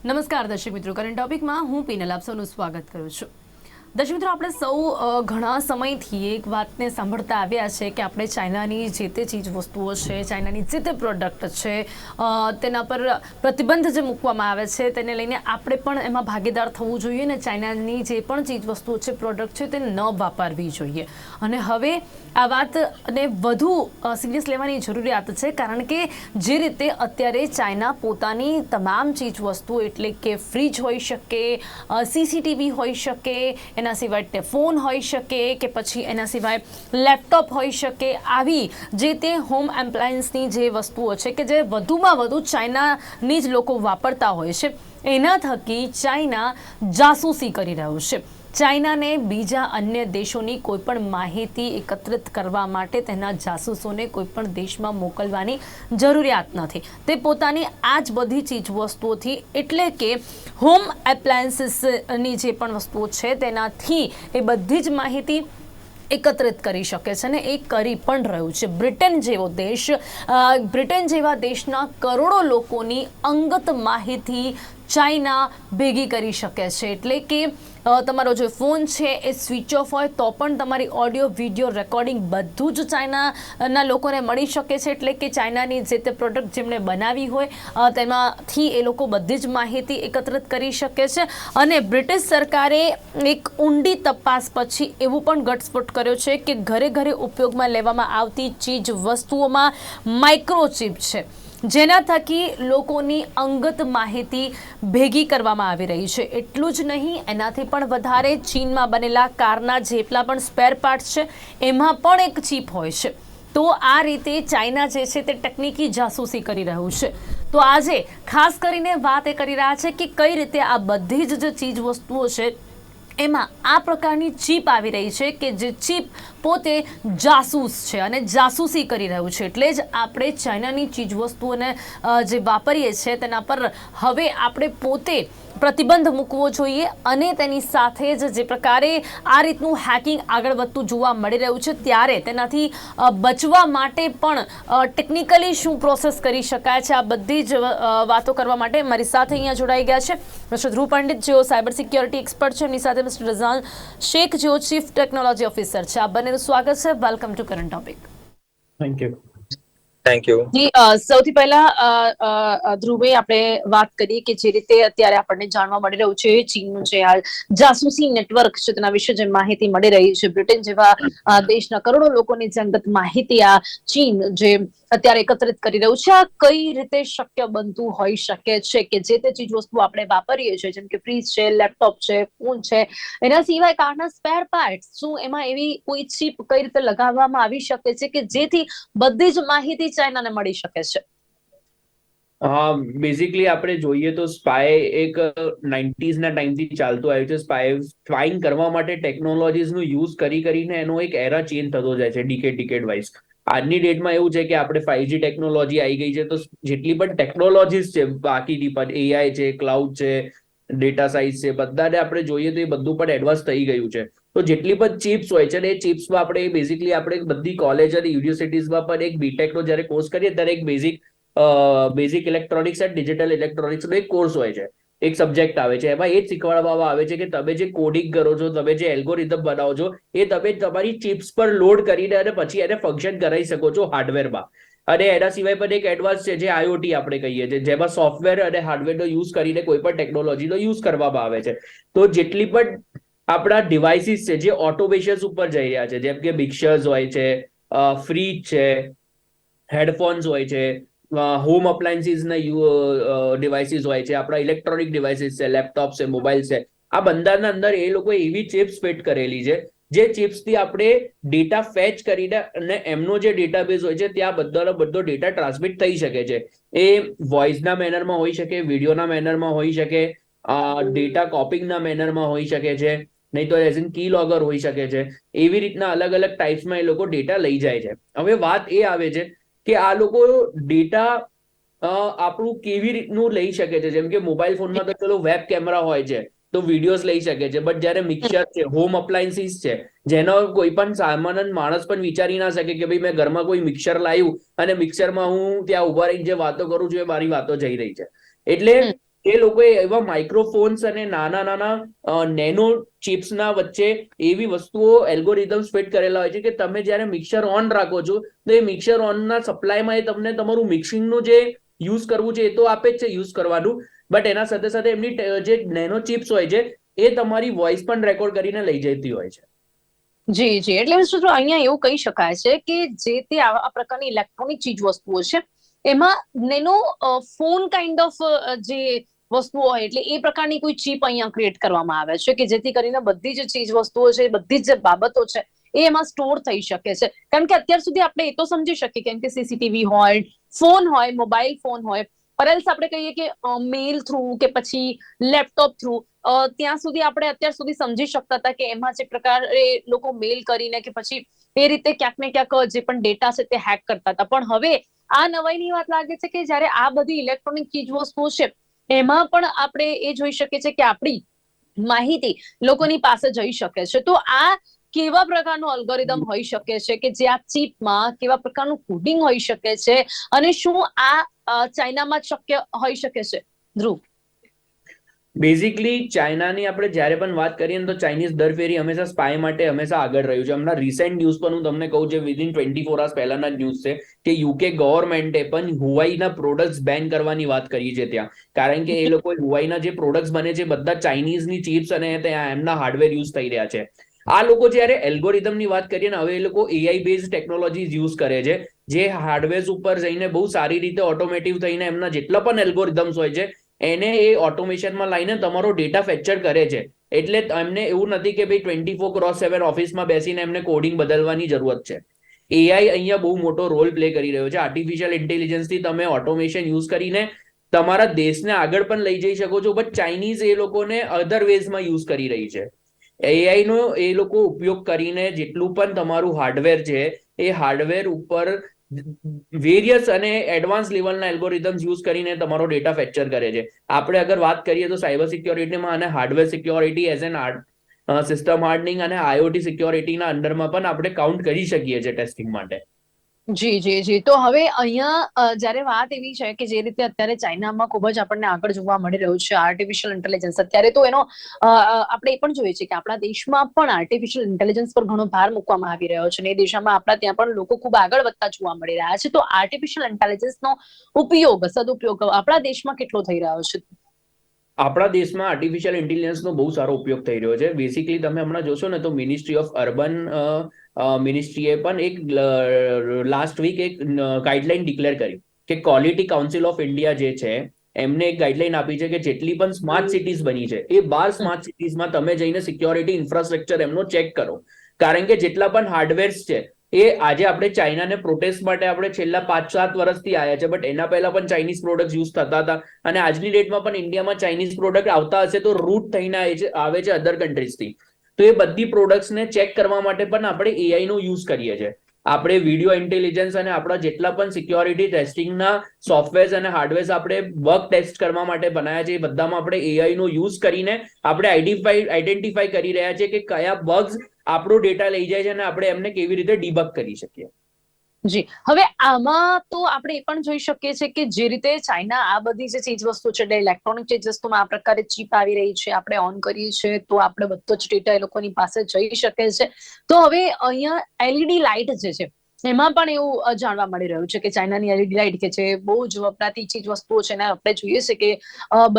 નમસ્કાર દર્શક મિત્રો, કરંટ ટોપિકમાં હું પીનલ આપ સૌનું સ્વાગત કરું છું. દર્શક મિત્રો, આપણે સૌ ઘણા સમયથી એક વાતને સાંભળતા આવ્યા છે કે આપણે ચાઇનાની જે તે ચીજ વસ્તુઓ છે, ચાઇનાની જે તે પ્રોડક્ટ છે, તેના પર પ્રતિબંધ જે મૂકવામાં આવે છે તેને લઈને આપણે પણ એમાં ભાગીદાર થવું જોઈએ ને ચાઇનાની જે પણ ચીજ વસ્તુઓ છે, પ્રોડક્ટ છે, તે ન વાપરવી જોઈએ. અને હવે આ વાતને વધુ સિરિયસ લેવાની જરૂરિયાત છે, કારણ કે જે રીતે અત્યારે ચાઇના પોતાની તમામ ચીજ વસ્તુઓ એટલે કે ફ્રીજ હોઈ શકે, CCTV હોઈ શકે, એના સિવાય ફોન હોઈ શકે કે પછી એના સિવાય લેપટોપ હોઈ શકે, આવી જે તે હોમ એપ્લાયન્સની જે વસ્તુઓ છે કે જે વધુમાં વધુ ચાઇનાની જ લોકો વાપરતા હોય છે, એના થકી ચાઇના જાસૂસી કરી રહ્યું છે. ચાઇનાને બીજા અન્ય દેશોની કોઈપણ માહિતી એકત્રિત કરવા માટે તેના જાસૂસોને કોઈપણ દેશમાં મોકલવાની જરૂરિયાત નથી. તે પોતાની આ જ બધી ચીજ વસ્તુઓથી એટલે કે હોમ એપ્લાયન્સીસની જે પણ વસ્તુઓ છે તેનાથી એ બધી જ માહિતી એકત્રિત કરી શકે છે ને એ કરી પણ રહ્યું છે. બ્રિટન જેવા દેશના કરોડો લોકોની અંગત માહિતી ચાઇના ભેગી કરી શકે છે. એટલે કે તમારો જે ફોન છે એ સ્વિચ ઓફ હોય તો પણ તમારી ઓડિયો, વિડીયો રેકોર્ડિંગ બધું જ ચાઇનાના લોકોને મળી શકે છે. એટલે કે ચાઇનાની જે તે પ્રોડક્ટ જેમણે બનાવી હોય તેમાંથી એ લોકો બધી જ માહિતી એકત્રિત કરી શકે છે. અને બ્રિટિશ સરકારે એક ઊંડી તપાસ પછી એવું પણ ઘટસ્ફોટ કર્યો છે કે ઘરે ઘરે ઉપયોગમાં લેવામાં આવતી ચીજ વસ્તુઓમાં માઇક્રોચિપ છે, જેના થકી લોકોની અંગત માહિતી ભેગી કરવામાં આવી રહી છે. એટલું જ નહીં, એનાથી પણ વધારે ચીનમાં બનેલા કારના જેટલા પણ સ્પેર પાર્ટ્સ છે એમાં પણ એક ચીપ હોય છે. તો આ રીતે ચાઇના જે છે તે તકનીકી જાસૂસી કરી રહ્યું છે. તો આજે ખાસ કરીને વાત એ કરી રહ્યા છે કે કઈ રીતે આ બધી જ જે ચીજ વસ્તુઓ છે એમાં આ પ્રકારની ચીપ આવી રહી છે કે જે ચીપ પોતે જાસૂસ છે અને જાસૂસી કરી રહ્યું છે. એટલે જ આપણે ચાઇનાની ચીજ વસ્તુઓને જે વાપરીએ છીએ તેના પર હવે આપણે પોતે પ્રતિબંધ મૂકવો જોઈએ. અને તેની સાથે જ જે પ્રકારે આ રીતનું હેકિંગ આગળ વધતું જોવા મળી રહ્યું છે, ત્યારે તેનાથી બચવા માટે પણ ટેકનિકલી શું પ્રોસેસ કરી શકાય છે, આ બધી જ વાતો કરવા માટે મારી સાથે અહીંયા જોડાઈ ગયા છે મિસ્ટર ધ્રુવ પંડિત, જેઓ સાયબર સિક્યોરિટી એક્સપર્ટ છે. એમની સાથે મિસ્ટર રઝાન શેખ, જેઓ ચીફ ટેકનોલોજી ઓફિસર છે. આ બંનેનું સ્વાગત છે. Welcome to current topic. Thank you. Thank you. જી, સૌથી પહેલા ધ્રુવે આપણે વાત કરીએ કે જે રીતે અત્યારે આપણને જાણવા મળી રહ્યું છે ચીનનું જે આ જાસૂસી નેટવર્ક છે તેના વિશે જે માહિતી મળી રહી છે, બ્રિટન જેવા દેશના કરોડો લોકોની જે અંગત માહિતી આ ચીન જે અત્યારે એકત્રિત કરી રહ્યું છે, આ કઈ રીતે શક્ય બનતું હોઈ શકે છે કે જે તે ચીજ વસ્તુ આપણે વાપરીએ છીએ જેમ કે ફ્રીજ છે, લેપટોપ છે, ફોન છે, એના સિવાય કારના સ્પેર પાર્ટ, શું એમાં એવી કોઈ ચીપ કઈ રીતે લગાવવામાં આવી શકે છે કે જેથી બધી જ માહિતી ચાઇનાને મળી શકે છે? બેઝિકલી આપણે જોઈએ તો સ્પાય એક 90s ના ટાઈમથી ચાલતું આવ્યું છે. સ્પાઇંગ કરવા માટે ટેકનોલોજીસનો યુઝ કરીને એનો એક એરા ચેન્જ થતો જાય છે ડિકેડ વાઇઝ. આજની ડેટમાં એવું છે કે આપણે 5G ટેકનોલોજી આવી ગઈ છે, તો જેટલી પણ ટેકનોલોજીસ છે બાકીની પણ AI છે, ક્લાઉડ છે, ડેટા સાયન્સ છે, બધાને આપણે જોઈએ તો એ બધું પણ એડવાન્સ થઈ ગયું છે. તો જેટલી પણ ચિપ્સ હોય છે ને એ ચિપ્સમાં આપણે બેઝિકલી આપણે બધી કોલેજ અને યુનિવર્સિટીઝમાં પણ એક બીટેકનો જ્યારે કોર્સ કરીએ ત્યારે એક બેઝિક ઇલેક્ટ્રોનિક્સ એન્ડ ડિજિટલ ઇલેક્ટ્રોનિક્સનો એક કોર્સ હોય છે, એક સબ્જેક્ટ આવે છે. એમાં એ જ શીખવાડવામાં આવે છે કે તમે જે કોડિંગ કરો છો, તમે જે એલ્ગોરિધમ બનાવો છો, એ તમે તમારી ચિપ્સ પર લોડ કરીને અને પછી એને ફંક્શન કરાવી શકો છો હાર્ડવેરમાં. અને એના સિવાય પણ એક એડવાન્સ છે જે IoT આપણે કહીએ છીએ, જેમાં સોફ્ટવેર અને હાર્ડવેરનો યુઝ કરીને કોઈ પણ ટેકનોલોજીનો યુઝ કરવામાં આવે છે. તો જેટલી પણ આપણા ડિવાઇસીસ છે જે ઓટોમેશન ઉપર જઈ રહ્યા છે, જેમ કે મિક્સર્સ હોય છે, ફ્રીજ છે, હેડફોન્સ હોય છે, હોમ અપ્લાયન્સીસના ડિવાઇસીસ હોય છે, આપણા ઇલેક્ટ્રોનિક ડિવાઇસીસ છે, લેપટોપ છે, મોબાઈલ છે, આ બધાના અંદર એ લોકો એવી ચિપ્સ ફિટ કરેલી છે જે ચિપ્સથી આપણે ડેટા ફેચ કરીને અને એમનો જે ડેટાબેઝ હોય છે ત્યાં બધો ડેટા ટ્રાન્સમિટ થઈ શકે છે. એ વોઇસના મેનરમાં હોઈ શકે, વિડીયોના મેનરમાં હોઈ શકે, ડેટા કોપિંગના મેનરમાં હોઈ શકે છે, નહીં તો એઝ ઇન કી લોગર હોઈ શકે છે. એવી રીતના અલગ અલગ ટાઈપ્સમાં એ લોકો ડેટા લઈ જાય છે. હવે વાત એ આવે છે કે આ લોકો ડેટા આપણું કેવી રીતનું લઈ શકે છે. જેમ કે મોબાઈલ ફોનમાં તો ચલો વેબ કેમેરા હોય છે તો વિડીયોઝ લઈ શકે છે, બટ જયારે મિક્સર છે, હોમ અપ્લાયન્સીસ છે, જેનો કોઈ પણ સામાન્ય માણસ પણ વિચારી ના શકે કે ભાઈ મેં ઘરમાં કોઈ મિક્સર લાવ્યું અને મિક્સરમાં હું ત્યાં ઉભા રહીને જે વાતો કરું છું એ મારી વાતો જઈ રહી છે. એટલે એ લોકોએ એવા માઇક્રોફોન્સ અને નાના નાના નેનો ચિપ્સના વચ્ચે એવી વસ્તુઓ એલ્ગોરિધમ્સ ફિટ કરેલા હોય છે કે તમે જ્યારે મિક્સર ઓન રાખો છો તો એ મિક્સર ઓનના સપ્લાયમાં એ તમને તમારું મિક્સિંગનું જે યુઝ કરવું છે એ તો આપે જ છે યુઝ કરવાનું, બટ એના સાથે સાથે એમની જે નેનો ચિપ્સ હોય છે એ તમારી વોઇસ પણ રેકોર્ડ કરીને લઈ જતી હોય છે. જી જી, એટલે મિત્રો અહીંયા એવું કહી શકાય છે કે જે તે આ પ્રકારની ઇલેક્ટ્રોનિક ચીજ વસ્તુઓ છે એમાં નેનો ફોન કાઇન્ડ ઓફ જે વસ્તુઓ હોય એટલે એ પ્રકારની કોઈ ચીપ અહીંયા ક્રિએટ કરવામાં આવે છે કે જેથી કરીને બધી જ ચીજ વસ્તુઓ છે, બધી જ બાબતો છે એ એમાં સ્ટોર થઈ શકે છે. કારણ કે અત્યાર સુધી આપણે એ તો સમજી શકીએ કેમ કે સીસીટીવી હોય, ફોન હોય, મોબાઈલ ફોન હોય, પરલ્સ આપણે કહીએ કે મેલ થ્રુ કે પછી લેપટોપ થ્રુ, ત્યાં સુધી આપણે અત્યાર સુધી સમજી શકતા હતા કે એમાં જે પ્રકારે લોકો મેલ કરીને કે પછી એ રીતે ક્યાંક ને ક્યાંક જે પણ ડેટા છે તે હેક કરતા હતા. પણ હવે આ નવાઈની વાત લાગે છે કે જ્યારે આ બધી ઇલેક્ટ્રોનિક ચીજ વસ્તુઓ છે એમાં પણ આપણે એ જોઈ શકીએ છીએ કે આપણી માહિતી લોકોની પાસે જઈ શકે છે. તો આ કેવા પ્રકારનું અલ્ગોરિધમ હોઈ શકે છે કે જે આ ચિપમાં કેવા પ્રકારનું કોડિંગ હોઈ શકે છે અને શું આ ચાઇનામાં શક્ય હોઈ શકે છે? ધ્રુવ, બેઝિકલી ચાઇનાની આપણે જ્યારે પણ વાત કરીએ ને તો ચાઇનીઝ દર ફેરી હંમેશા સ્પાય માટે હંમેશા આગળ રહ્યું છે. હમણાં રિસેન્ટ ન્યૂઝ પણ હું તમને કહું, જે વિધિન 24 અવર્સ પહેલાના ન્યૂઝ છે કે યુકે ગવર્મેન્ટે પણ હુવાઈના પ્રોડક્ટ્સ બેન કરવાની વાત કરી છે ત્યાં, કારણ કે એ લોકો હુવાઈના જે પ્રોડક્ટ્સ બને છે બધા ચાઇનીઝની ચિપ્સ અને ત્યાં એમના હાર્ડવેર યુઝ થઈ રહ્યા છે. આ લોકો જ્યારે એલ્ગોરિધમની વાત કરીએ ને હવે એ લોકો એઆઈ બેઝ ટેકનોલોજીઝ યુઝ કરે છે જે હાર્ડવેર ઉપર જઈને બહુ સારી રીતે ઓટોમેટિવ થઈને એમના જેટલા પણ એલ્ગોરિધમ્સ હોય છે એને એ ઓટોમેશનમાં લાઈને તમારો ડેટા ફેક્ચર કરે છે. એટલે એમને એવું નથી કે ભાઈ 24/7 ઓફિસમાં બેસીને એમને કોડિંગ બદલવાની જરૂરત છે. એઆઈ અહીંયા બહુ મોટો રોલ પ્લે કરી રહ્યો છે. આર્ટિફિશિયલ ઇન્ટેલિજન્સથી તમે ઓટોમેશન યુઝ કરીને તમારા દેશને આગળ પણ લઈ જઈ શકો છો, બટ ચાઇનીઝ એ લોકોને અધર વેઝમાં યુઝ કરી રહી છે. એઆઈ નો એ લોકો ઉપયોગ કરીને જેટલું પણ તમારું હાર્ડવેર છે એ હાર્ડવેર ઉપર વેરિયસ અને એડવાન્સ લેવલના એલ્ગોરિધમ્સ યુઝ કરીને તમારો ડેટા ફેક્ચર કરે છે. આપણે અગર વાત કરીએ તો સાયબર સિક્યોરિટીમાં અને hardware security as an system hardening અને આઈઓટી સિક્યોરિટીના અંડરમાં પણ આપણે કાઉન્ટ કરી શકીએ છીએ ટેસ્ટિંગ માટે. જી જી જી, તો હવે અહીંયા જ્યારે વાત એવી છે કે જે રીતે અત્યારે ચાઇનામાં ખૂબ જ આપણને આગળ જોવા મળી રહ્યું છે આર્ટિફિશિયલ ઇન્ટેલિજન્સ, અત્યારે તો એનો આપણે એ પણ જોઈએ છે કે આપણા દેશમાં પણ આર્ટિફિશિયલ ઇન્ટેલિજન્સ પર ઘણો ભાર મૂકવામાં આવી રહ્યો છે અને એ દિશામાં આપણા ત્યાં પણ લોકો ખૂબ આગળ વધતા જોવા મળી રહ્યા છે. તો આર્ટિફિશિયલ ઇન્ટેલિજન્સનો ઉપયોગ, સદુપયોગ આપણા દેશમાં કેટલો થઈ રહ્યો છે? આપણા દેશમાં આર્ટિફિશિયલ ઇન્ટેલિજન્સનો બહુ સારો ઉપયોગ થઈ રહ્યો છે. બેસિકલી તમે હમણાં જોશો ને તો મિનિસ્ટ્રી ઓફ અર્બન મિનિસ્ટ્રીએ પણ એક લાસ્ટ વીક એક ગાઈડલાઈન ડિક્લેર કરી કે ક્વોલિટી કાઉન્સિલ ઓફ ઇન્ડિયા જે છે એમને એક ગાઈડલાઈન આપી છે કે જેટલી પણ સ્માર્ટ સિટીઝ બની છે એ 12 સ્માર્ટ સિટીઝમાં તમે જઈને સિક્યોરિટી ઇન્ફ્રાસ્ટ્રક્ચર એમનો ચેક કરો, કારણ કે જેટલા પણ હાર્ડવેર્સ છે એ આજે આપણે ચાઇનાને પ્રોટેસ્ટ માટે આપણે છેલ્લા 5-7 વર્ષથી આવ્યા છે, બટ એના પહેલા પણ ચાઇનીઝ પ્રોડક્ટ યુઝ થતા હતા અને આજની ડેટમાં પણ ઇન્ડિયામાં ચાઇનીઝ પ્રોડક્ટ આવતા હશે તો રૂટ થઈને આવે છે અધર કન્ટ્રીઝથી. તો એ બધી પ્રોડક્ટ્સને ચેક કરવા માટે પણ આપણે એઆઈ નો યુઝ કરીએ છીએ. આપણે વિડીયો ઇન્ટેલિજન્સ અને આપણા જેટલા પણ સિક્યોરિટી ટેસ્ટિંગના સોફ્ટવેર્સ અને હાર્ડવેર્સ આપણે વર્ક ટેસ્ટ કરવા માટે બનાવ્યા છે એ બધામાં આપણે એઆઈ નો યુઝ કરીને આપણે આઈડેન્ટિફાઈ કરી રહ્યા છીએ કે કયા બગ્સ આપણો ડેટા લઈ જાય છે અને આપણે એમને કેવી રીતે ડીબગ કરી શકીએ. જી, હવે આમાં તો આપણે એ પણ જોઈ શકીએ છીએ કે જે રીતે ચાઇના આ બધી જે ચીજ વસ્તુ છે ઇલેક્ટ્રોનિક ચીજ વસ્તુમાં આ પ્રકારે ચીપ આવી રહી છે, આપણે ઓન કરીએ છીએ તો આપણે બધો જ ડેટા એ લોકોની પાસે જઈ શકે છે. તો હવે અહીંયા એલઈડી લાઇટ જે છે એમાં પણ એવું જાણવા મળી રહ્યું છે કે ચાઇનાની એલઈડી લાઇટ કે જે બહુ જ વપરાતી ચીજ વસ્તુઓ છે ને આપણે જોઈએ છે કે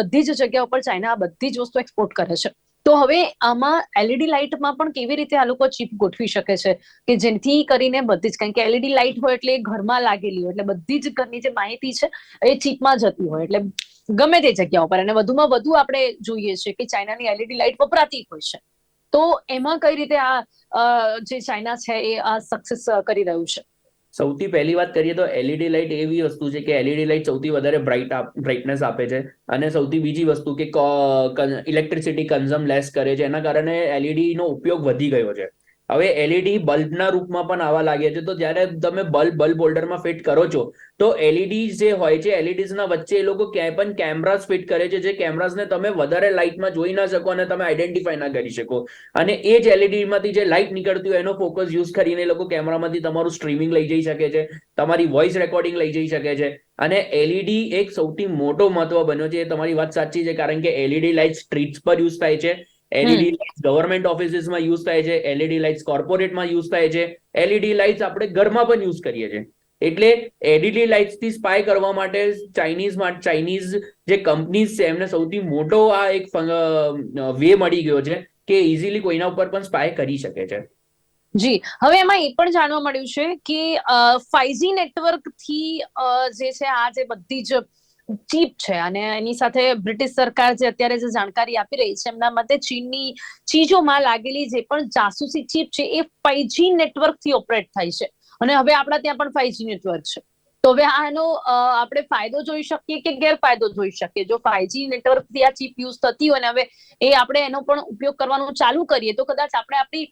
બધી જ જગ્યા ઉપર ચાઇના બધી જ વસ્તુ એક્સપોર્ટ કરે છે. તો હવે આમાં એલઈડી લાઇટમાં પણ કેવી રીતે આ લોકો ચીપ ગોઠવી શકે છે કે જેથી કરીને બધી જ, કારણ કે એલઈડી લાઇટ હોય એટલે ઘરમાં લાગેલી હોય એટલે બધી જ ઘરની જે માહિતી છે એ ચીપમાં જતી હોય એટલે ગમે તે જગ્યા ઉપર, અને વધુમાં વધુ આપણે જોઈએ છે કે ચાઇનાની એલઈડી લાઇટ વપરાતી હોય છે. તો એમાં કઈ રીતે આ જે ચાઇના છે એ આ સક્સેસ કરી રહ્યું છે? સૌથી પહેલી વાત કરીએ તો એલઈડી લાઇટ એવી વસ્તુ છે કે એલઈડી લાઇટ સૌથી વધારે બ્રાઇટનેસ આપે છે અને સૌથી બીજી વસ્તુ કે ઇલેક્ટ્રિસિટી કન્ઝમ લેસ કરે છે, એના કારણે એલઈડી નો ઉપયોગ વધી ગયો છે. હવે એલઈડી બલ્બના રૂપમાં પણ આવવા લાગ્યા છે. તો જ્યારે તમે બલ્બ હોલ્ડરમાં ફિટ કરો છો તો એલઈડી જે હોય છે, એલઈડીઝના વચ્ચે એ લોકો ક્યાંય પણ કેમેરાસ ફિટ કરે છે, જે કેમેરાસને તમે વધારે લાઇટમાં જોઈ ના શકો અને તમે આઈડેન્ટિફાય ના કરી શકો. અને એ જ એલઈડી માંથી જે લાઇટ નીકળતી હોય એનો ફોકસ યુઝ કરીને એ લોકો કેમેરામાંથી તમારું સ્ટ્રીમિંગ લઈ જઈ શકે છે, તમારી વોઇસ રેકોર્ડિંગ લઈ જઈ શકે છે. અને એલઈડી એક સૌથી મોટો મહત્વ બન્યો છે. એ તમારી વાત સાચી છે, કારણ કે એલઈડી લાઇટ સ્ટ્રીટ્સ પર યુઝ થાય છે, એલઈડી લાઇટ્સ ગવર્મેન્ટ ઓફિસીસમાં યુઝ થાય છે, એલઈડી લાઇટ્સ કોર્પોરેટમાં યુઝ થાય છે, એલઈડી લાઇટ્સ આપણે ઘરમાં પણ યુઝ કરીએ છીએ. એટલે એલઈડી લાઇટ્સ થી સ્પાય કરવા માટે ચાઇનીઝ જે કંપનીઝ છે એમને સૌથી મોટો આ એક વે મળી ગયો છે કે ઇઝીલી કોઈના ઉપર પણ સ્પાય કરી શકે છે. જી, હવે એમાં એ પણ જાણવા મળ્યું છે કે 5G નેટવર્ક થી જે છે આ જે બધી જ ચીપ છે અને એની સાથે બ્રિટિશ સરકાર જે અત્યારે જે જાણકારી આપી રહી છે એમના મતે ચીનની ચીજોમાં લાગેલી જે પણ જાસૂસી ચીપ છે એ 5G નેટવર્ક થી ઓપરેટ થાય છે અને હવે આપણા ત્યાં પણ 5G નેટવર્ક છે. તો હવે આનો આપણે ફાયદો જોઈ શકીએ કે ગેરફાયદો જોઈ શકીએ? જો 5G નેટવર્ક થી આ ચીપ યુઝ થતી હોય ને હવે એ આપણે એનો પણ ઉપયોગ કરવાનું ચાલુ કરીએ તો કદાચ આપણે આપણી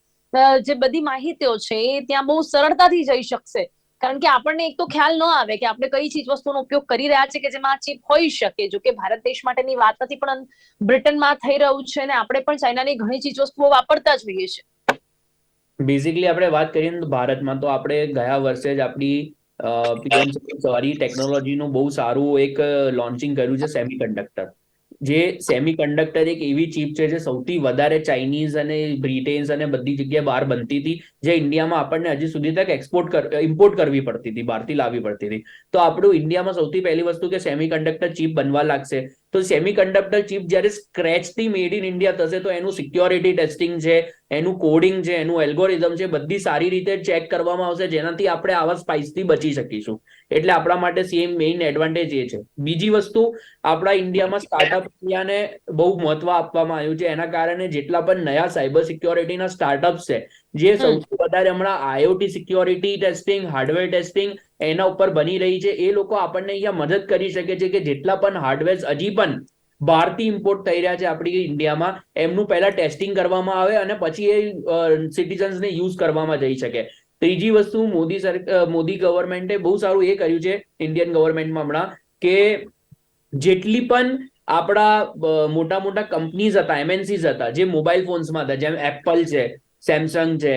જે બધી માહિતીઓ છે એ ત્યાં બહુ સરળતાથી જઈ શકશે, કારણ કે આપણને એક તો ખ્યાલ ન આવે કે આપણે કઈ ચીજ વસ્તુનો ઉપયોગ કરી રહ્યા છે કે જેમાં આ ચીપ હોઈ શકે. જો કે ભારત દેશ માટેની વાત નથી પણ બ્રિટનમાં થઈ રહ્યું છે અને આપણે પણ ચાઇનાની ઘણી ચીજ વસ્તુઓ વાપરતા જ હોઈએ છીએ. બેઝિકલી આપણે વાત કરીએ ને ભારતમાં, તો આપણે ગયા વર્ષે જ આપણી પીએમ સવારી ટેકનોલોજીનું બહુ સારું એક લોન્ચિંગ કર્યું છે, સેમિકન્ડક્ટર. જે સેમિકન્ડક્ટર એક એવી ચીપ છે જે સૌથી વધારે ચાઇનીઝ અને બ્રિટેન્સ અને બધી જગ્યાએ બહાર બનતી હતી, જે ઇન્ડિયામાં આપણને હજી સુધી તક ઇમ્પોર્ટ કરવી પડતી હતી, બહારથી લાવવી પડતી હતી. તો આપણું ઇન્ડિયામાં સૌથી પહેલી વસ્તુ કે સેમિકન્ડક્ટર ચીપ બનવા લાગશે. તો સેમિકન્ડક્ટર ચીપ જ્યારે સ્ક્રેચથી મેડ ઇન ઇન્ડિયા થશે તો એનું સિક્યોરિટી ટેસ્ટિંગ છે, એનું કોડિંગ છે, એનું એલ્ગોરિધમ છે, બધી સારી રીતે ચેક કરવામાં આવશે, જેનાથી આપણે આવા સ્પાઇસથી બચી શકીશું. એટલે આપણા માટે સેમ મેઇન એડવાન્ટેજ એ છે. બીજી વસ્તુ, આપણા ઇન્ડિયામાં સ્ટાર્ટઅપ ઇન્ડિયાને બહુ મહત્વ આપવામાં આવ્યું છે. એના કારણે જેટલા પણ નયા સાયબર સિક્યોરિટીના સ્ટાર્ટઅપ્સ છે, જે સૌથી વધારે હમણાં IoT security testing, hardware testing એના ઉપર બની રહી છે, એ લોકો આપણને અહીંયા મદદ કરી શકે છે કે જેટલા પણ હાર્ડવેર હજી પણ બહારથી ઇમ્પોર્ટ થઈ રહ્યા છે આપણી ઇન્ડિયામાં, એમનું પહેલા ટેસ્ટિંગ કરવામાં આવે અને પછી એ સિટીઝન્સને યુઝ કરવામાં જઈ શકે. ત્રીજી વસ્તુ, મોદી ગવર્મેન્ટે બહુ સારું એ કર્યું છે ઇન્ડિયન ગવર્મેન્ટમાં હમણાં, કે જેટલી પણ આપણા મોટા મોટા કંપનીઝ હતા, એમએનસીઝ હતા, જે મોબાઈલ ફોન્સમાં હતા, જેમ એપલ છે, સેમસંગ છે,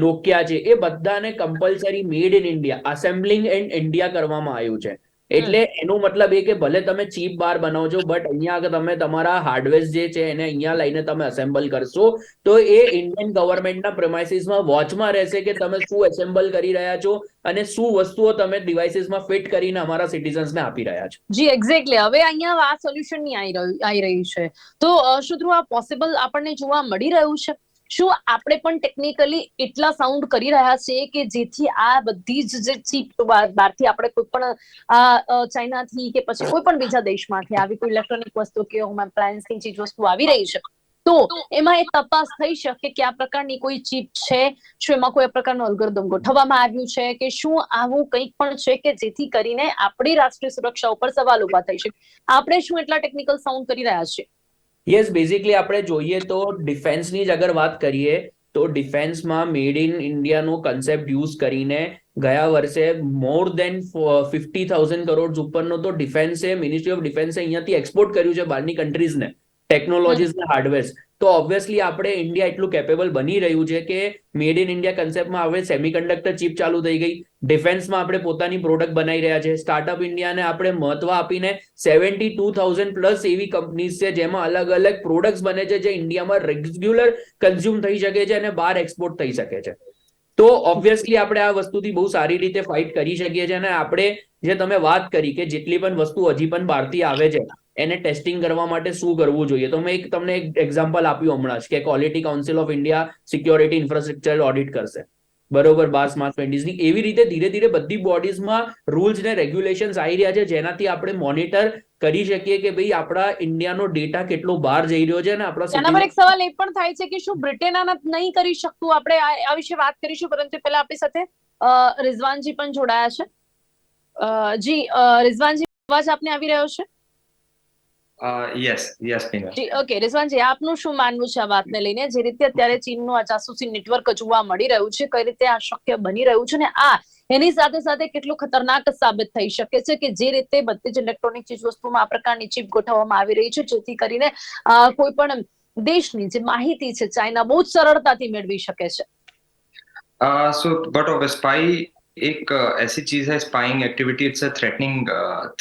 નોકિયા છે, એ બધાને compulsory made in India, assembling in India કરવામાં આવ્યું છે. એટલે એનો મતલબ એ કે ભલે તમે ચીપ બહાર બનાવો છો, બટ અહીંયા આગળ તમે તમારા હાર્ડવેર જે છે એને અહીંયા લઈને તમે અસેમ્બલ કરશો તો એ ઇન્ડિયન ગવર્મેન્ટના પ્રેમાઇસીસમાં વોચમાં રહેશે કે તમે શું એસેમ્બલ કરી રહ્યા છો અને શું વસ્તુઓ તમે ડિવાઇસીસમાં ફિટ કરીને અમારા સિટીઝન્સને આપી રહ્યા છો. જી, એક્ઝેક્ટલી. હવે અહીંયા આ સોલ્યુશન ની આવી રહ્યું છે. તો શું ધ્રુવ, આ પોસિબલ આપણને જોવા મળી રહ્યું છે? શું આપણે પણ ટેકનિકલી એટલા સાઉન્ડ કરી રહ્યા છીએ કે જેથી આ બધી જ જે ચીપ બહારથી આપણે કોઈ પણ ચાઇનાથી કે પછી કોઈ પણ બીજા દેશમાંથી આવી કોઈ ઇલેક્ટ્રોનિક વસ્તુ કે હોમ એપ્લાયન્સની ચીજ વસ્તુ આવી રહી છે તો એમાં એ તપાસ થઈ શકે કે આ પ્રકારની કોઈ ચીપ છે, શું એમાં કોઈ પ્રકારનું અલ્ગોરિધમ ગોઠવવામાં આવ્યું છે કે શું આવું કંઈક પણ છે કે જેથી કરીને આપણી રાષ્ટ્રીય સુરક્ષા ઉપર સવાલ ઉભા થઈ શકે? આપણે શું એટલા ટેકનિકલ સાઉન્ડ કરી રહ્યા છીએ? યસ, બેઝિકલી આપણે જોઈએ તો ડિફેન્સની જ અગર વાત કરીએ તો ડિફેન્સમાં મેડ ઇન ઇન્ડિયાનો કન્સેપ્ટ યુઝ કરીને ગયા વર્ષે મોર દેન 50,000 કરોડ ઉપરનો તો ડિફેન્સે, મિનિસ્ટ્રી ઓફ ડિફેન્સે અહીંયાથી એક્સપોર્ટ કર્યું છે બહારની કન્ટ્રીઝને, ટેકનોલોજીસ ને હાર્ડવેર્સ. તો ઓબ્વિયસલી આપણે ઇન્ડિયા એટલું કેપેબલ બની રહ્યું છે કે મેડ ઇન ઇન્ડિયા કન્સેપ્ટમાં હવે સેમિકન્ડક્ટર ચીપ ચાલુ થઈ ગઈ, ડિફેન્સમાં આપણે પોતાની પ્રોડક્ટ બનાવી રહ્યા છે, સ્ટાર્ટઅપ ઇન્ડિયાને આપણે મહત્વ આપીને 72,000 પ્લસ એવી કંપનીઝ છે જેમાં અલગ અલગ પ્રોડક્ટ્સ બને છે જે ઇન્ડિયામાં રેગ્યુલર કન્ઝ્યુમ થઈ શકે છે અને બહાર એક્સપોર્ટ થઈ શકે છે. તો ઓબ્વિયસલી આપણે આ વસ્તુથી બહુ સારી રીતે ફાઇટ કરી શકીએ છીએ. અને આપણે જે તમે વાત કરી કે જેટલી પણ વસ્તુ હજી પણ બહારથી આવે છે એને ટેસ્ટિંગ કરવા માટે શું કરવું જોઈએ, તો મેં તમને એક એક્ઝામ્પલ આપ્યું હમણાં જ કે quality council of India security infrastructure audit કરશે, બરોબર, 12 માર્ચ 2020. એવી રીતે ધીરે ધીરે બધી બોડીઝમાં રૂલ્સ ને રેગ્યુલેશન્સ આવી રહ્યા છે જેનાથી આપણે મોનિટર કરી શકીએ કે ભાઈ આપણા ઇન્ડિયાનો ડેટા કેટલો બહાર જઈ રહ્યો છે અને આપણા એના પર એક સવાલ એ પણ થાય છે કે શું બ્રિટેન આના નહીં કરી શકતું? આપણે આ વિશે વાત કરીશું, પરંતુ પહેલા આપણી સાથે રિઝવાનજી પણ જોડાયા છે. જી રિઝવાનજી, અવાજ આપને આવી રહ્યો છે? યસ પિનલ. જી ઓકે રિઝવાનજી આપનું શું માનવું છે આ વાતને લઈને જે રીતે અત્યારે ચીનનું આ જાસૂસી નેટવર્ક જોવા મળી રહ્યું છે કઈ રીતે આ શક્ય બની રહ્યું છે ને આ એની સાથે સાથે કેટલું ખતરનાક સાબિત થઈ શકે છે કે જે રીતે બધી જ ઇલેક્ટ્રોનિક ચીજ વસ્તુમાં આ પ્રકારની ચીપ ગોઠવવામાં આવી રહી છે જેથી કરીને કોઈ પણ દેશની જે માહિતી છે ચાઇના બહુ જ સરળતાથી મેળવી શકે છે. सो बट ऑफ स्पाई एक ऐसी चीज है, spying activity it's a threatening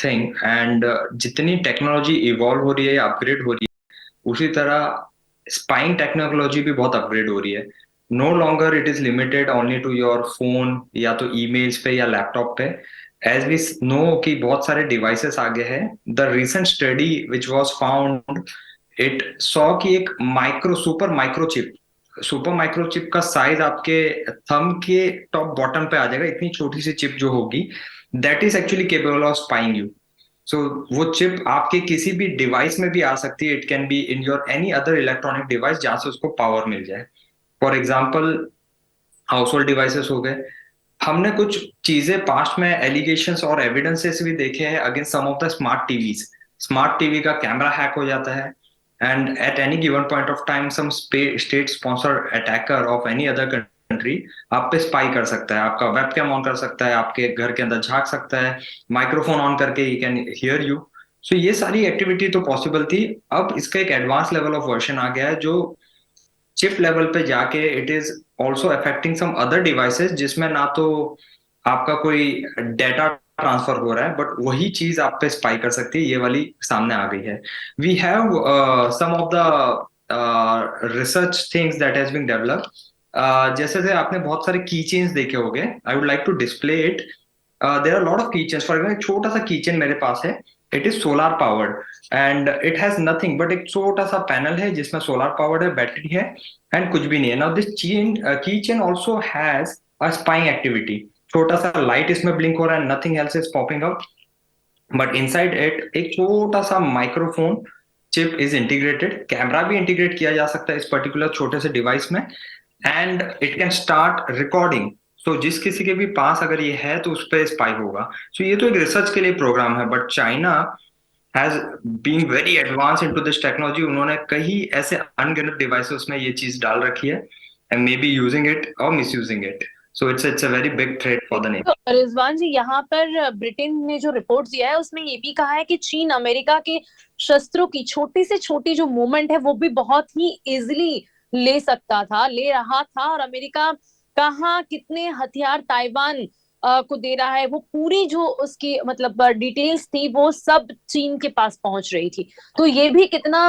thing, and जितनी टेक्नोलॉजी इवॉल्व हो रही है, अपग्रेड हो रही है, उसी तरह स्पाइंग टेक्नोलॉजी भी बहुत अपग्रेड हो रही है. No longer it is limited only to your phone या तो ईमेल्स पे या लैपटॉप पे. एज वी नो कि बहुत सारे डिवाइसेस आ गए हैं. The recent study which was found, it saw कि एक सुपर माइक्रो चिप का साइज आपके थंब के टॉप बॉटम पे आ जाएगा. इतनी छोटी सी चिप जो होगी, that is actually capable of spying you. So वो चिप आपके किसी भी डिवाइस में भी आ सकती है. It can be in your any other electronic device जहां से उसको पावर मिल जाए. For example house hold devices हो गए. हमने कुछ चीजें पास्ट में एलिगेशंस और एविडेंसेस भी देखे हैं against some of the smart TVs. Smart TV का कैमरा हैक हो जाता है, and at any given point of time some state sponsored attacker of any other country आप पे स्पाई कर सकता है. आपका वेबकैम ऑन कर सकता है, आपके घर के अंदर झांक सकता है, माइक्रोफोन ऑन करके he can hear you. So ये सारी एक्टिविटी तो पॉसिबल थी. अब इसका एक एडवांस लेवल ऑफ वर्जन आ गया है जो चिप लेवल पे जाके it is also affecting some other devices, जिसमें ना तो आपका कोई डेटा ट्रांसफर हो रहा है, बट वही चीज आप पे स्पाई कर सकती है. ये वाली सामने आ गई है. We have some of the research things that has been developed. जैसे से आपने बहुत सारे की चेन्स देखे होंगे. I would like to display it. There are lot of key chains. For example एक छोटा सा की चेन मेरे पास है. It is solar powered and it has nothing but एक छोटा सा पैनल है जिसमें सोलर पावर्ड है, बैटरी है, एंड कुछ भी नहीं है. नाउ दिस की chain also has a spying activity. छोटा सा लाइट इसमें ब्लिंक हो रहा है, nothing else is popping up, but inside it एक छोटा सा microphone chip is integrated. Camera भी इंटीग्रेट किया जा सकता है इस पर्टिकुलर छोटे से डिवाइस में, and it can start recording. So जिस किसी के भी पास अगर ये है तो उस पर स्पाई होगा. सो ये तो एक रिसर्च के लिए प्रोग्राम है, but China has been very advance into this technology. उन्होंने कई ऐसे अनगिनत डिवाइसेस में ये चीज डाल रखी है, and may be using it और misusing it. So it's a very big threat for the nation. तो रिजवान जी यहाँ पर ब्रिटेन ने जो रिपोर्ट दिया है उसमें ये भी कहा है कि चीन अमेरिका के शस्त्रों की छोटी से छोटी जो मूवमेंट है वो भी बहुत ही इजिली ले सकता था, ले रहा था, और अमेरिका कहाँ कितने हथियार ताइवान को दे रहा है वो पूरी जो उसकी मतलब डिटेल्स थी वो सब चीन के पास पहुंच रही थी. तो ये भी कितना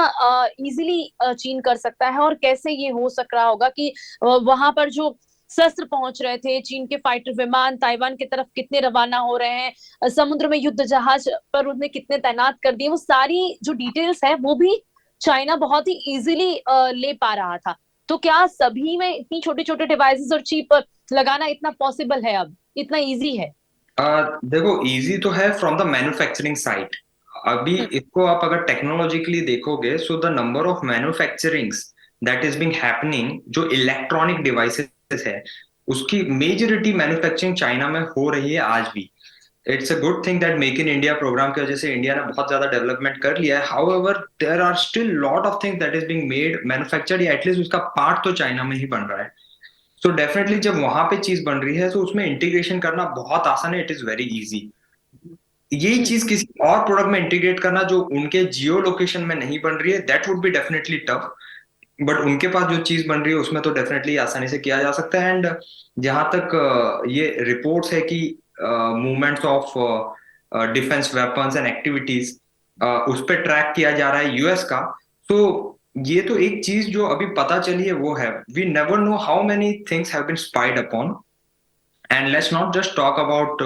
इजिली चीन कर सकता है और कैसे ये हो सक रहा होगा कि वहां पर जो शस्त्र पहुंच रहे थे, चीन के फाइटर विमान ताइवान की तरफ कितने रवाना हो रहे हैं, समुद्र में युद्ध जहाज पर उन्हें कितने तैनात कर दिए, वो सारी जो डिटेल्स है वो भी चाइना बहुत ही इजीली ले पा रहा था. तो क्या सभी में इतनी छोटे छोटे डिवाइसेस और चिप लगाना इतना पॉसिबल है, अब इतना इजी है? देखो इजी तो है फ्रॉम द मैन्युफैक्चरिंग साइड. अभी इसको आप अगर टेक्नोलॉजिकली देखोगे, so the number of manufacturings that is being happening, जो इलेक्ट्रॉनिक डिवाइसेस है उसकी मेजॉरिटी मैन्युफैक्चरिंग चाइना में हो रही है आज भी. It's a good thing that make in India program की वजह से इंडिया ने बहुत ज्यादा डेवलपमेंट कर लिया है. However there are still lot of things that is being made manufactured, या एटलीस्ट उसका पार्ट तो चाइना में ही बन रहा है. सो डेफिनेटली जब वहां पे चीज बन रही है तो उसमें इंटीग्रेशन करना बहुत आसान है. It is very easy. यही चीज किसी और प्रोडक्ट में इंटीग्रेट करना जो उनके जियो लोकेशन में नहीं बन रही है, that would be definitely tough. But उनके पास जो चीज बन रही है उसमें तो डेफिनेटली आसानी से किया जा सकता है. एंड जहां तक ये रिपोर्ट्स है कि movements of defence weapons and activities उस पर ट्रैक किया जा रहा है यूएस का. तो ये तो एक चीज जो अभी पता चली है वो है. We never know how many things have been spied upon, and let's not just talk about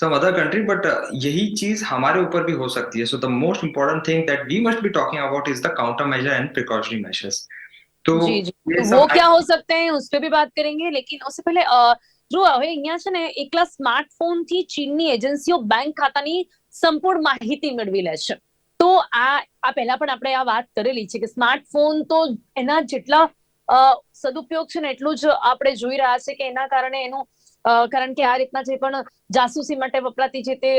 some other country, but यही चीज हमारे ऊपर भी हो सकती है. So the most important thing that we must be talking about is the counter measure and precautionary measures. तो जी जी, तो वो क्या हो सकते हैं उस पर भी बात करेंगे, लेकिन उससे पहले जो હવે અહીંયા છે ને એકલા સ્માર્ટફોન થી ચીનની એજન્સીઓ બેંક ખાતાની સંપૂર્ણ માહિતી મેળવી લે છે. તો આ પહેલા પણ આપણે આ વાત કરેલી છે કે સ્માર્ટફોન તો એના જેટલા સદુપયોગ છે ને એટલું જ આપણે જોઈ રહ્યા છે કે એના કારણે એનું કારણ કે આ રીતના જે પણ જાસૂસી માટે વપરાતી જે તે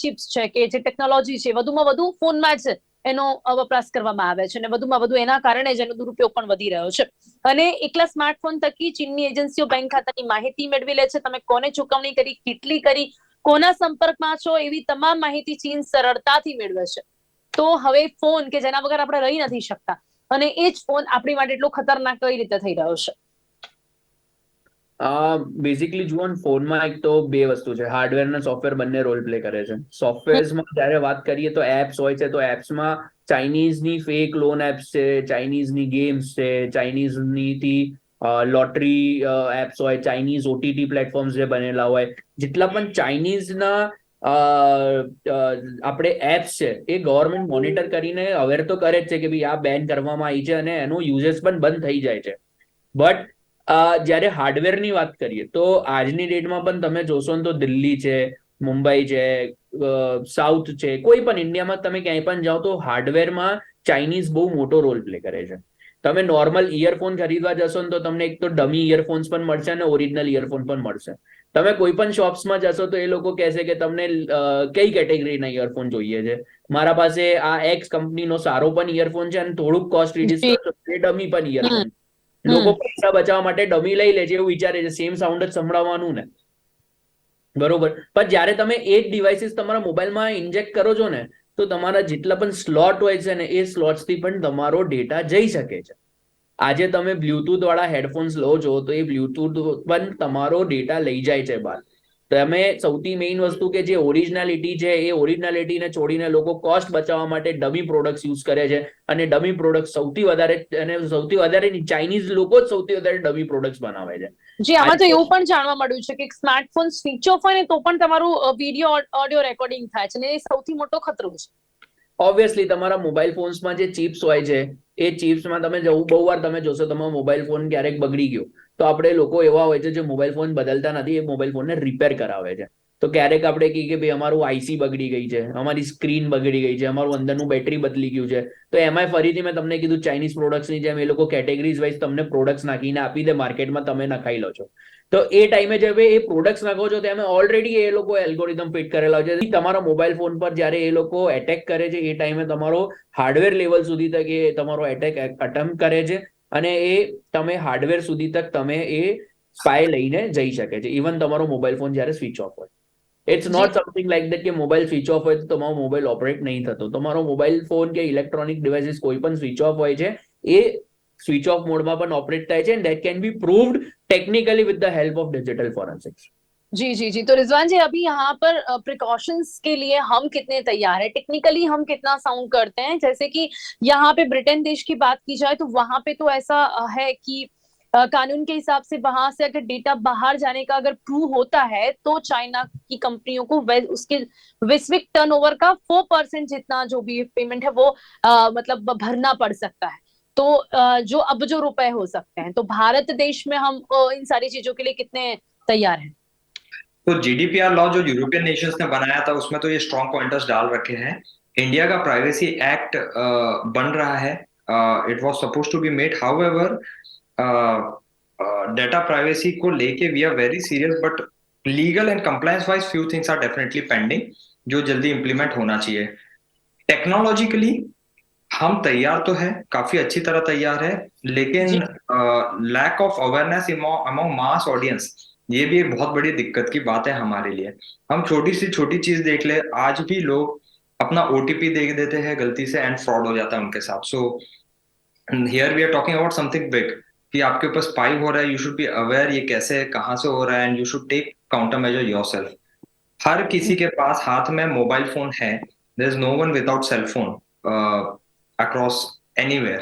ચિપ્સ છે કે જે ટેકનોલોજી છે વધુમાં વધુ ફોનમાં જ એનો વપરાશ કરવામાં આવે છે અને વધુમાં વધુ એના કારણે જ એનો દુરુપયોગ પણ વધી રહ્યો છે. અને એકલા સ્માર્ટફોન થકી ચીનની એજન્સીઓ બેંક ખાતાની માહિતી મેળવી લે છે, તમે કોને ચૂકવણી કરી, કેટલી કરી, કોના સંપર્કમાં છો, એવી તમામ માહિતી ચીન સરળતાથી મેળવે છે. તો હવે ફોન કે જેના વગર આપણે રહી નથી શકતા, અને એ જ ફોન આપણી માટે એટલો ખતરનાક કઈ રીતે થઈ રહ્યો છે? બેઝિકલી જુઓ ને, ફોનમાં એક તો બે વસ્તુ છે, હાર્ડવેર અને સોફ્ટવેર બંને રોલ પ્લે કરે છે. સોફ્ટવેર્સમાં જ્યારે વાત કરીએ તો એપ્સ હોય છે, તો એપ્સમાં ચાઇનીઝની ફેક લોન એપ્સ છે, ચાઇનીઝની ગેમ્સ છે, ચાઇનીઝની લોટરી એપ્સ હોય, ચાઇનીઝ ઓટીટી પ્લેટફોર્મ્સ જે બનેલા હોય, જેટલા પણ ચાઇનીઝના આપણે એપ્સ છે એ ગવર્મેન્ટ મોનિટર કરીને અવેર તો કરે જ છે કે ભાઈ આ બેન કરવામાં આવી છે અને એનો યુઝેસ પણ બંધ થઈ જાય છે. બટ જ્યારે હાર્ડવેરની વાત કરીએ તો આજની ડેટમાં પણ તમે જોશો ને તો દિલ્હી છે, મુંબઈ છે, સાઉથ છે, કોઈ પણ ઇન્ડિયામાં તમે ક્યાંય પણ જાઓ તો હાર્ડવેરમાં ચાઇનીઝ બહુ મોટો રોલ પ્લે કરે છે. તમે નોર્મલ ઇયરફોન ખરીદવા જશો ને તો તમને એક તો ડમી ઇયરફોન્સ પણ મળશે અને ઓરિજિનલ ઇયરફોન પણ મળશે. તમે કોઈ પણ શોપ્સમાં જશો તો એ લોકો કહેશે કે તમને કઈ કેટેગરીના ઇયરફોન જોઈએ છે. મારા પાસે આ એક્સ કંપનીનો સારો પણ ઇયરફોન છે અને થોડુંક કોસ્ટ રિડ્યુસ કરશો એ ડમી પણ ઇયરફોન. લોકો પૈસા બચાવવા માટે ડમી લઈ લે છે, એવું વિચારે છે સેમ સાઉન્ડ જ સંભળાવવાનું ને, બરોબર. પણ જ્યારે તમે એ જ ડિવાઇસીસ તમારા મોબાઈલમાં ઇન્જેક્ટ કરો છો ને, તો તમારા જેટલા પણ સ્લોટ હોય છે ને, એ સ્લોટ્સથી પણ તમારો ડેટા જઈ શકે છે. આજે તમે બ્લ્યુટૂથ વાળા હેડફોન્સ લો છો તો એ બ્લ્યુટૂથ પણ તમારો ડેટા લઈ જાય છે બહાર. તમે સૌથી મેઇન વસ્તુ કે જે ઓરિજિનાલિટી છે એ ઓરિજિનાલિટીને છોડીને લોકો કોસ્ટ બચાવવા માટે ડમી પ્રોડક્ટ્સ યુઝ કરે છે, અને ડમી પ્રોડક્ટ સૌથી વધારે ચાઇનીઝ લોકો જ સૌથી વધારે ડમી પ્રોડક્ટ્સ બનાવે છે. જી, આમાં તો એવું પણ જાણવા મળ્યું છે કે સ્માર્ટફોન સ્વિચ ઓફ હોય ને તો પણ તમારું વિડીયો ઓડિયો રેકોર્ડિંગ થાય છે, ને એ સૌથી મોટો ખતરો છે. ઓબ્વિયસલી તમારા મોબાઈલ ફોન્સમાં જે ચિપ્સ હોય છે એ ચિપ્સમાં તમે બહુ વાર તમે જોશો તમારો મોબાઈલ ફોન ક્યારેક બગડી ગયો તો આપણે લોકો એવા હોય છે જે મોબાઈલ ફોન બદલતા નથી, એ મોબાઈલ ફોનને રિપેર કરાવે છે. તો ક્યારેક આપણે કહીએ કે ભાઈ અમારું આઈસી બગડી ગઈ છે, અમારી સ્ક્રીન બગડી ગઈ છે, અમારું અંદરનું બેટરી બદલી ગયું છે, તો એમાંય ફરીથી મેં તમને કીધું ચાઇનીઝ પ્રોડક્ટ્સની જેમ એ લોકો કેટેગરીઝ વાઇઝ તમને પ્રોડક્ટ્સ નાખીને આપી દે, માર્કેટમાં તમે નખાઈ લો છો. તો એ ટાઈમે જે એ પ્રોડક્ટ્સ નાખો છો તેમાં ઓલરેડી એ લોકો એલ્ગોરિધમ ફિટ કરેલા હોય છે. તમારા મોબાઈલ ફોન પર જ્યારે એ લોકો એટેક કરે છે એ ટાઈમે તમારો હાર્ડવેર લેવલ સુધી તક એ તમારો એટેક અટેમ્પ્ટ કરે છે, અને એ તમે હાર્ડવેર સુધી તક તમે એ સ્પાય લઈને જઈ શકે છે, ઇવન તમારો મોબાઈલ ફોન જ્યારે સ્વિચ ઓફ હોય. It's not something like that કે મોબાઈલ સ્વિચ ઓફ હોય તો તમારો મોબાઈલ ઓપરેટ નહીં થતો. તમારો મોબાઈલ ફોન કે ઇલેક્ટ્રોનિક ડિવાઇસીસ કોઈ પણ સ્વિચ ઓફ હોય છે એ स्विच ऑफ मोड में ऑपरेट થાય છે, and that can be proved technically with the help of digital forensics. जी जी जी, तो रिजवान जी, अभी यहाँ पर प्रिकॉशंस के लिए हम कितने तैयार है, टेक्निकली हम कितना साउंड करते हैं? जैसे कि यहाँ पे ब्रिटेन देश की बात की जाए तो वहां पे तो ऐसा है कि कानून के हिसाब से वहां से अगर डेटा बाहर जाने का अगर प्रूव होता है तो चाइना की कंपनियों को उसके वैश्विक टर्नओवर का 4% जितना जो भी पेमेंट है वो मतलब भरना पड़ सकता है. तो जो अबजों रुपए हो सकते हैं, तो भारत देश में हम इन सारी चीजों के लिए कितने तैयार हैं? तो जीडीपीआर लॉ जो यूरोपियन नेशंस ने बनाया था उसमें तो ये स्ट्रॉन्ग पॉइंटर्स डाल रखे हैं. इंडिया का प्राइवेसी एक्ट बन रहा है. It was suppose to be made, however data privacy को लेके we are very serious, but legal and compliance wise few things are definitely pending जो जल्दी इंप्लीमेंट होना चाहिए. टेक्नोलॉजिकली हम तैयार तो है, काफी अच्छी तरह तैयार है, लेकिन lack of awareness among mass audience, ये भी एक बहुत बड़ी दिक्कत की बात है हमारे लिए. हम छोटी सी छोटी चीज देख ले, आज भी लोग अपना ओटीपी दे देते हैं गलती से एंड फ्रॉड हो जाता है उनके साथ. So here we are talking about something big कि आपके ऊपर स्पाई हो रहा है, यू शुड बी अवेयर ये कैसे है, कहाँ से हो रहा है, and you should take counter measure yourself. हर किसी के पास हाथ में मोबाइल फोन है. There is no one without cell phone across anywhere,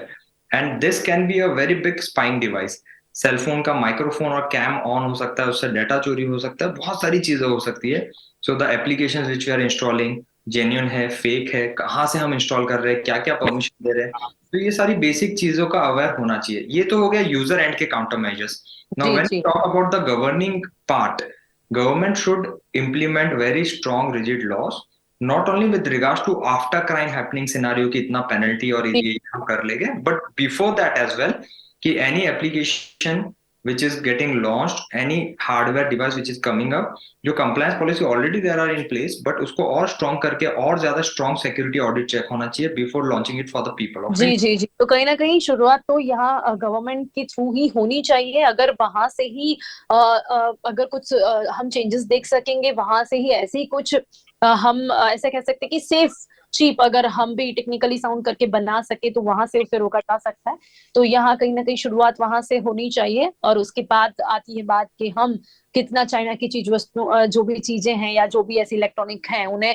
and this can be a very big spying device. Cell phone का माइक्रोफोन और कैम ऑन हो सकता है, उससे डाटा चोरी हो सकता है, बहुत सारी चीजें हो सकती है. So the applications which we are installing genuine है, फेक है, कहाँ से हम इंस्टॉल कर रहे हैं, क्या क्या परमिशन दे रहे हैं, तो ये सारी बेसिक चीजों का अवेयर होना चाहिए. ये तो हो गया यूजर एंड के counter measures. Now when we talk about the governing part, government should implement very strong rigid laws, not only with regards to after crime happening scenario कि इतना penalty और ये हम कर लेंगे, but before that as well कि any application which is getting launched, any hardware device which is coming up, जो compliance policy already there are in place, but उसको और strong करके और ज्यादा strong security audit check होना चाहिए before launching it for the people of ji India. जी जी, तो कहीं ना कहीं शुरुआत तो यहाँ गवर्नमेंट के थ्रू ही होनी चाहिए। अगर वहां से ही अगर कुछ हम चेंजेस देख सकेंगे, वहां से ही ऐसे ही कुछ हम ऐसे कह सकते हैं कि सेफ चीप अगर हम भी टेक्निकली साउंड करके बना सके तो वहां से फिर रोका जा सकता है। तो यहाँ कहीं ना कहीं शुरुआत वहां से होनी चाहिए, और उसके बाद आती है बात कि हम कितना चाइना की चीज वस्तु जो भी चीजें हैं या जो भी ऐसी इलेक्ट्रॉनिक हैं उन्हें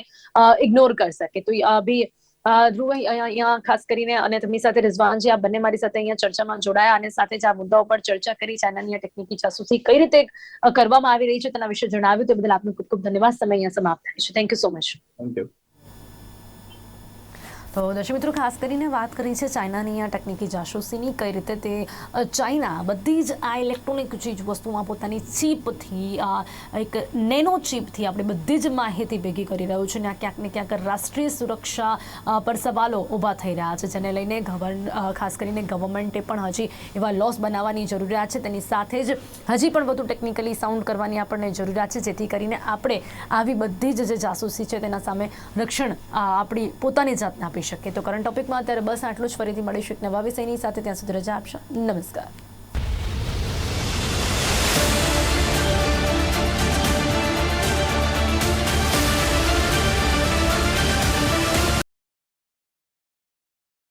इग्नोर कर सके। तो अभी ધ્રુવ અહીંયા ખાસ કરીને અને તમારી સાથે રિઝવાનજી, આપ બંને મારી સાથે અહીંયા ચર્ચામાં જોડાયા અને સાથે જ આ મુદ્દાઓ પર ચર્ચા કરી, ચાઇનાની આ ટેકનિકી જાસૂસી કઈ રીતે કરવામાં આવી રહી છે તેના વિશે જણાવ્યું, તે બદલ આપનો ખૂબ ખૂબ ધન્યવાદ। સમય અહીંયા સમાપ્ત થાય છે। Thank you so much. Thank you. તો દર્શક મિત્રો, ખાસ કરીને વાત કરી છે ચાઇનાની આ ટેકનિકી જાસૂસીની, કઈ રીતે તે ચાઇના બધી જ આ ઇલેક્ટ્રોનિક ચીજ વસ્તુમાં પોતાની ચીપથી એક નેનો ચીપથી આપણે બધી જ માહિતી ભેગી કરી રહ્યું છે અને ક્યાંક ને ક્યાંક રાષ્ટ્રીય સુરક્ષા પર સવાલો ઊભા થઈ રહ્યા છે, જેને લઈને ખાસ કરીને ગવર્મેન્ટે પણ હજી એવા લોસ બનાવવાની જરૂરિયાત છે, તેની સાથે જ હજી પણ વધુ ટેકનિકલી સાઉન્ડ કરવાની આપણને જરૂરિયાત છે, જેથી કરીને આપણે આવી બધી જ જે જાસૂસી છે તેના સામે રક્ષણ આપણી પોતાની જાતને આપી શકે। તો કરંટ ટોપિકમાં અત્યારે બસ આટલું જ। ફરીથી મળીશું એક નવા વિષયની સાથે, ત્યાં સુધી રજા આપશો। નમસ્કાર।